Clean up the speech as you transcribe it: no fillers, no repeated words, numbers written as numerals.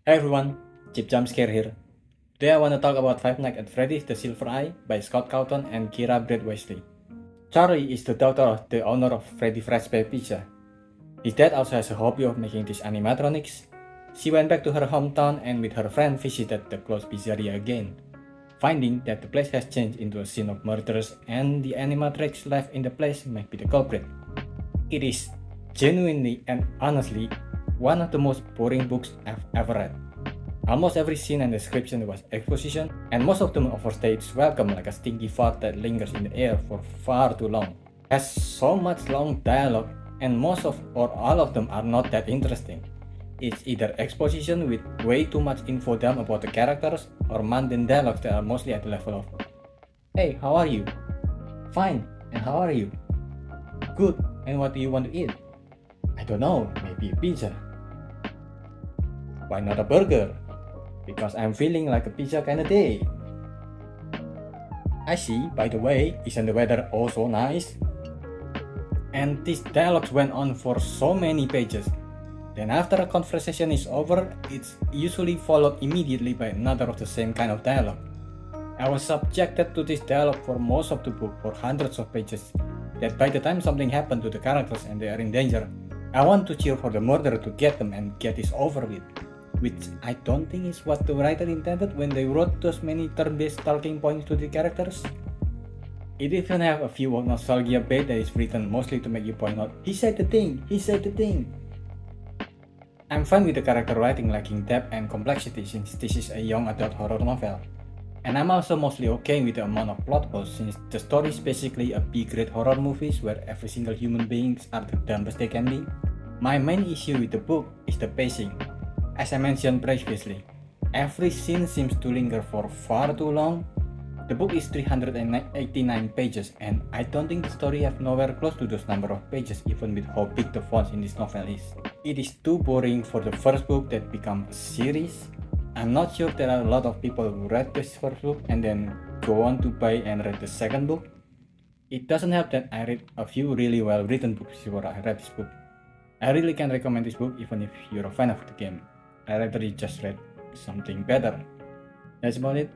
Hey everyone, Chip Jumpscare here. Today I want to talk about Five Nights at Freddy's The Silver Eye by Scott Cawthon and Kira Brett Wesley. Charlie is the daughter of the owner of Freddy Fazbear Pizza. His dad also has a hobby of making these animatronics. She went back to her hometown and with her friend visited the closed pizzeria again, finding that the place has changed into a scene of murders and the animatronics left in the place might be the culprit. It is genuinely and honestly one of the most boring books I've ever read. Almost every scene and description was exposition, and most of them overstays welcome like a stinky fart that lingers in the air for far too long. Has so much long dialogue, and most of or all of them are not that interesting. It's either exposition with way too much info dump about the characters, or mundane dialogues that are mostly at the level of "Hey, how are you? Fine, and how are you? Good, and what do you want to eat? I don't know, maybe a pizza. Why not a burger? Because I'm feeling like a pizza kind of day. I see, by the way, isn't the weather also nice?" And these dialogues went on for so many pages. Then after a conversation is over, it's usually followed immediately by another of the same kind of dialogue. I was subjected to this dialogue for most of the book for hundreds of pages, that by the time something happened to the characters and they are in danger, I want to cheer for the murderer to get them and get this over with. Which I don't think is what the writer intended when they wrote those many turn-based talking points to the characters. It even have a few of nostalgia bait that is written mostly to make you point out, he said the thing. I'm fine with the character writing lacking depth and complexity since this is a young adult horror novel. And I'm also mostly okay with the amount of plot holes since the story is basically a B-grade horror movies where every single human beings are the dumbest they can be. My main issue with the book is the pacing. As I mentioned previously, every scene seems to linger for far too long. The book is 389 pages and I don't think the story have nowhere close to those number of pages even with how big the fonts in this novel is. It is too boring for the first book that become a series. I'm not sure there are a lot of people who read this first book and then go on to buy and read the second book. It doesn't help that I read a few really well written books before I read this book. I really can recommend this book even if you're a fan of the game. I rather you just read something better. That's about it.